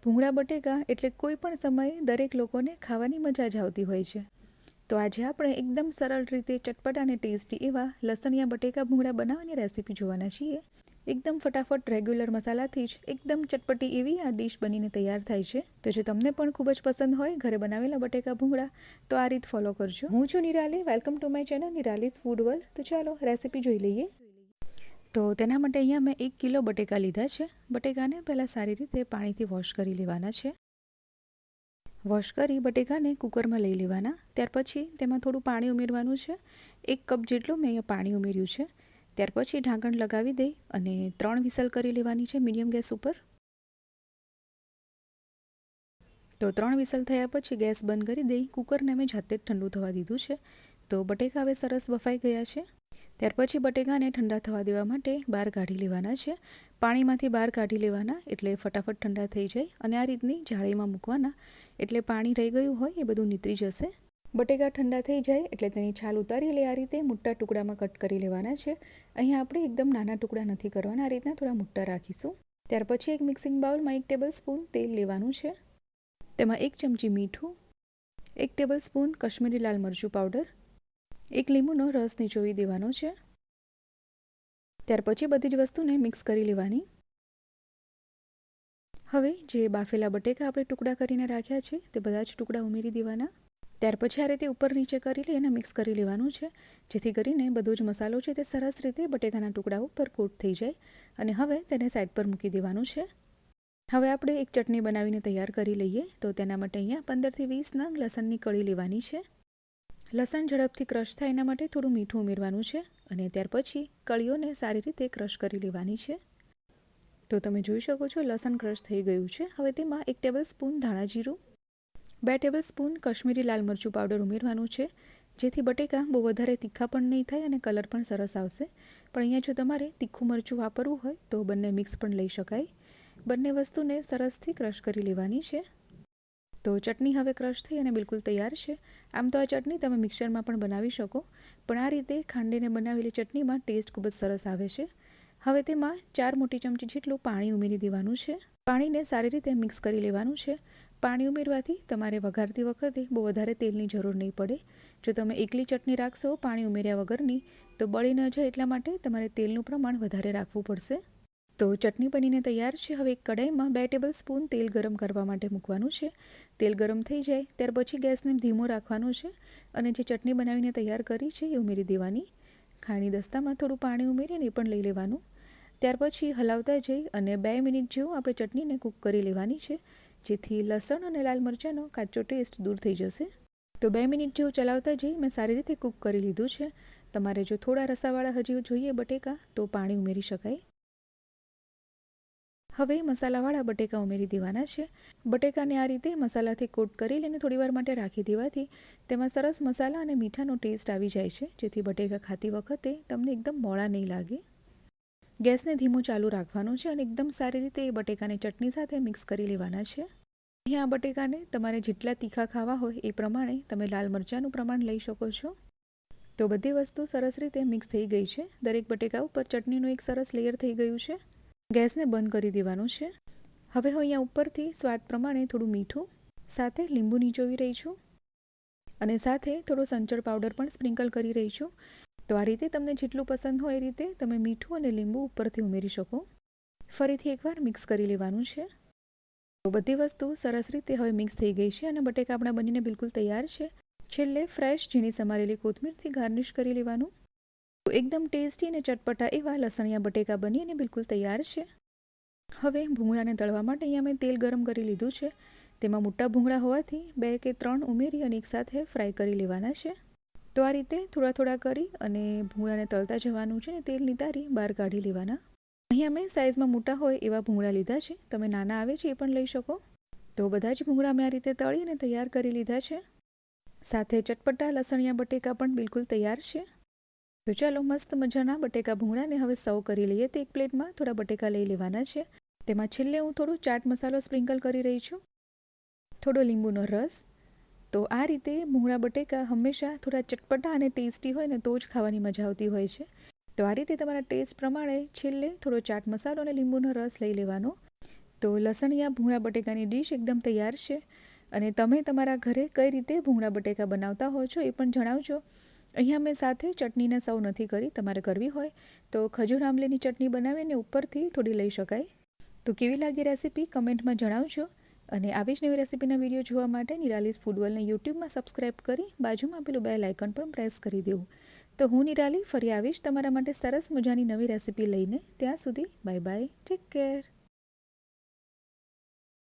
ભૂંગળા બટેકા એટલે કોઈ પણ સમયે દરેક લોકોને ખાવાની મજા જ આવતી હોય છે. તો આજે આપણે એકદમ સરળ રીતે ચટપટા અને ટેસ્ટી એવા લસણિયા બટેકા ભૂંગળા બનાવવાની રેસીપી જોવાના છીએ. એકદમ ફટાફટ રેગ્યુલર મસાલાથી જ એકદમ ચટપટી એવી આ ડીશ બનીને તૈયાર થાય છે. તો જો તમને પણ ખૂબ જ પસંદ હોય ઘરે બનાવેલા બટેકા ભૂંગળા તો આ રીત ફોલો કરજો. હું છું Nirali, welcome to my channel Nirali's food world. તો ચાલો રેસીપી જોઈ લઈએ. તો તેના માટે અહીંયા મેં 1 કિલો બટેકા લીધા છે. બટેકાને પહેલાં સારી રીતે પાણીથી વોશ કરી લેવાના છે. વોશ કરી બટેકાને કુકરમાં લઈ લેવાના. ત્યાર પછી તેમાં થોડું પાણી ઉમેરવાનું છે. 1 કપ જેટલું મેં અહીંયા પાણી ઉમેર્યું છે. ત્યાર પછી ઢાંકણ લગાવી દઈ અને 3 વિસલ કરી લેવાની છે મીડિયમ ગેસ ઉપર. તો 3 વિસલ થયા પછી ગેસ બંધ કરી દઈ કુકરને મેં જાતે જ ઠંડુ થવા દીધું છે. તો બટેકા હવે સરસ બફાઈ ગયા છે. ત્યાર પછી બટેકાને ઠંડા થવા દેવા માટે બહાર કાઢી લેવાના છે. પાણીમાંથી બહાર કાઢી લેવાના એટલે ફટાફટ ઠંડા થઈ જાય અને આ રીતની જાળીમાં મૂકવાના એટલે પાણી રહી ગયું હોય એ બધું નીતરી જશે. બટેકા ઠંડા થઈ જાય એટલે તેની છાલ ઉતારી લે. આ રીતે મોટા ટુકડામાં કટ કરી લેવાના છે. અહીંયા આપણે એકદમ નાના ટુકડા નથી કરવાના, આ રીતના થોડા મોટા રાખીશું. ત્યાર પછી એક મિક્સિંગ બાઉલમાં 1 ટેબલ સ્પૂન તેલ લેવાનું છે. તેમાં 1 ચમચી મીઠું, 1 ટેબલ સ્પૂન કશ્મીરી લાલ મરચું પાવડર, 1 લીંબુનો રસ નીચોવી દેવાનો છે. ત્યાર પછી બધી જ વસ્તુને મિક્સ કરી લેવાની. હવે જે બાફેલા બટેકા આપણે ટુકડા કરીને રાખ્યા છે તે બધા જ ટુકડા ઉમેરી દેવાના. ત્યાર પછી આ રીતે ઉપર નીચે કરી લઈ અને મિક્સ કરી લેવાનું છે, જેથી કરીને બધો જ મસાલો છે તે સરસ રીતે બટેકાના ટુકડા ઉપર કોટ થઈ જાય. અને હવે તેને સાઈડ પર મૂકી દેવાનું છે. હવે આપણે એક ચટણી બનાવીને તૈયાર કરી લઈએ. તો તેના માટે અહીંયા 15 થી 20 નંગ લસણની કળી લેવાની છે. લસણ ઝડપથી ક્રશ થાય એના માટે થોડું મીઠું ઉમેરવાનું છે અને ત્યાર પછી કળીઓને સારી રીતે ક્રશ કરી લેવાની છે. તો તમે જોઈ શકો છો લસણ ક્રશ થઈ ગયું છે. હવે તેમાં 1 ટેબલ સ્પૂન ધાણા જીરું, 2 ટેબલ સ્પૂન કશ્મીરી લાલ મરચું પાવડર ઉમેરવાનું છે, જેથી બટેકા બહુ વધારે તીખા પણ નહીં થાય અને કલર પણ સરસ આવશે. પણ અહીંયા જો તમારે તીખું મરચું વાપરવું હોય તો બંને મિક્સ પણ લઈ શકાય. બંને વસ્તુને સરસથી ક્રશ કરી લેવાની છે. તો ચટણી હવે ક્રશ થઈ અને બિલકુલ તૈયાર છે. આમ તો આ ચટણી તમે મિક્સરમાં પણ બનાવી શકો, પણ આ રીતે ખાંડીને બનાવેલી ચટણીમાં ટેસ્ટ ખૂબ જ સરસ આવે છે. હવે તેમાં 4 મોટી ચમચી જેટલું પાણી ઉમેરી દેવાનું છે. પાણીને સારી રીતે મિક્સ કરી લેવાનું છે. પાણી ઉમેરવાથી તમારે વઘારતી વખતે બહુ વધારે તેલની જરૂર નહીં પડે. જો તમે એકલી ચટણી રાખશો પાણી ઉમેર્યા વગરની તો બળી ન જાય, એટલા માટે તમારે તેલનું પ્રમાણ વધારે રાખવું પડશે. તો ચટણી બનીને તૈયાર છે. હવે એક કઢાઈમાં 2 ટેબલ સ્પૂન તેલ ગરમ કરવા માટે મૂકવાનું છે. તેલ ગરમ થઈ જાય ત્યાર પછી ગેસને ધીમો રાખવાનો છે અને જે ચટણી બનાવીને તૈયાર કરી છે એ ઉમેરી દેવાની. ખાણી દસ્તામાં થોડું પાણી ઉમેરીને એ પણ લઈ લેવાનું. ત્યાર પછી હલાવતા જઈ અને 2 મિનિટ જેવું આપણે ચટણીને કૂક કરી લેવાની છે, જેથી લસણ અને લાલ મરચાંનો કાચો ટેસ્ટ દૂર થઈ જશે. તો 2 મિનિટ જેવું ચલાવતા જઈ મેં સારી રીતે કૂક કરી લીધું છે. તમારે જો થોડા રસાવાળા હજી જોઈએ બટેકા તો પાણી ઉમેરી શકાય. હવે મસાલાવાળા બટેકા ઉમેરી દેવાના છે. બટેકાને આ રીતે મસાલાથી કોટ કરી લઈને થોડીવાર માટે રાખી દેવાથી તેમાં સરસ મસાલા અને મીઠાનો ટેસ્ટ આવી જાય છે, જેથી બટેકા ખાતી વખતે તમને એકદમ મોળા નહીં લાગે. ગેસને ધીમું ચાલુ રાખવાનું છે અને એકદમ સારી રીતે એ બટેકાને ચટણી સાથે મિક્સ કરી લેવાના છે. અહીંયા આ બટેકાને તમારે જેટલા તીખા ખાવા હોય એ પ્રમાણે તમે લાલ મરચાંનું પ્રમાણ લઈ શકો છો. તો બધી વસ્તુ સરસ રીતે મિક્સ થઈ ગઈ છે. દરેક બટેકા ઉપર ચટણીનું એક સરસ લેયર થઈ ગયું છે. ગેસને બંધ કરી દેવાનું છે. હવે હું અહીંયા ઉપરથી સ્વાદ પ્રમાણે થોડું મીઠું, સાથે લીંબુ નીચોવી રહી છું અને સાથે થોડો સંચળ પાવડર પણ સ્પ્રિંકલ કરી રહી છું. તો આ રીતે તમને જેટલું પસંદ હોય એ રીતે તમે મીઠું અને લીંબુ ઉપરથી ઉમેરી શકો. ફરીથી એકવાર મિક્સ કરી લેવાનું છે. તો બધી વસ્તુ સરસ રીતે હવે મિક્સ થઈ ગઈ છે અને બટેકા આપણા બનીને બિલકુલ તૈયાર છે. છેલ્લે ફ્રેશ ઝીણી સમારેલી કોથમીરથી ગાર્નિશ કરી લેવાનું. તો એકદમ ટેસ્ટી અને ચટપટા એવા લસણિયા બટેકા બની અને બિલકુલ તૈયાર છે. હવે ભૂંગળાને તળવા માટે અહીંયા મેં તેલ ગરમ કરી લીધું છે. તેમાં મોટા ભૂંગળા હોવાથી 2 કે 3 ઉમેરી અને એકસાથે ફ્રાય કરી લેવાના છે. તો આ રીતે થોડા થોડા કરી અને ભૂંગળાને તળતા જવાનું છે અને તેલ નિતારી બહાર કાઢી લેવાના. અહીંયા મેં સાઇઝમાં મોટા હોય એવા ભૂંગળા લીધા છે. તમે નાના આવે છે એ પણ લઈ શકો. તો બધા જ ભૂંગળા મેં આ રીતે તળી અને તૈયાર કરી લીધા છે. સાથે ચટપટા લસણિયા બટેકા પણ બિલકુલ તૈયાર છે. તો ચાલો મસ્ત મજાના બટેકા ભૂંગળાને હવે સર્વ કરી લઈએ. તો એક પ્લેટમાં થોડા બટેકા લઈ લેવાના છે. તેમાં છેલ્લે હું થોડું ચાટ મસાલો સ્પ્રિંકલ કરી રહી છું, થોડો લીંબુનો રસ. તો આ રીતે ભૂંગળા બટેકા હંમેશા થોડા ચટપટા અને ટેસ્ટી હોય ને તો જ ખાવાની મજા આવતી હોય છે. તો આ રીતે તમારા ટેસ્ટ પ્રમાણે છેલ્લે થોડો ચાટ મસાલો અને લીંબુનો રસ લઈ લેવાનો. તો લસણિયા ભૂંગળા બટેકાની ડીશ એકદમ તૈયાર છે અને તમે તમારા ઘરે કઈ રીતે ભૂંગળા બટેકા બનાવતા હો છો એ પણ જણાવજો. અહીંયા મેં સાથે ચટણીને સર્વ નથી કરી. તમારે કરવી હોય તો ખજૂર આમલીની ચટણી બનાવીને ઉપરથી થોડી લઈ શકાય. તો કેવી લાગી રેસીપી કમેન્ટમાં જણાવજો અને આવી જ નવી રેસીપીના વિડીયો જોવા માટે નિરાલીસ ફૂડ વર્લ્ડને યુટ્યુબમાં સબસ્ક્રાઈબ કરી બાજુમાં પેલું બેલ આઇકન પણ પ્રેસ કરી દેવું. તો હું નિરાલી ફરી આવીશ તમારા માટે સરસ મજાની નવી રેસીપી લઈને. ત્યાં સુધી બાય બાય, ટેક કેર.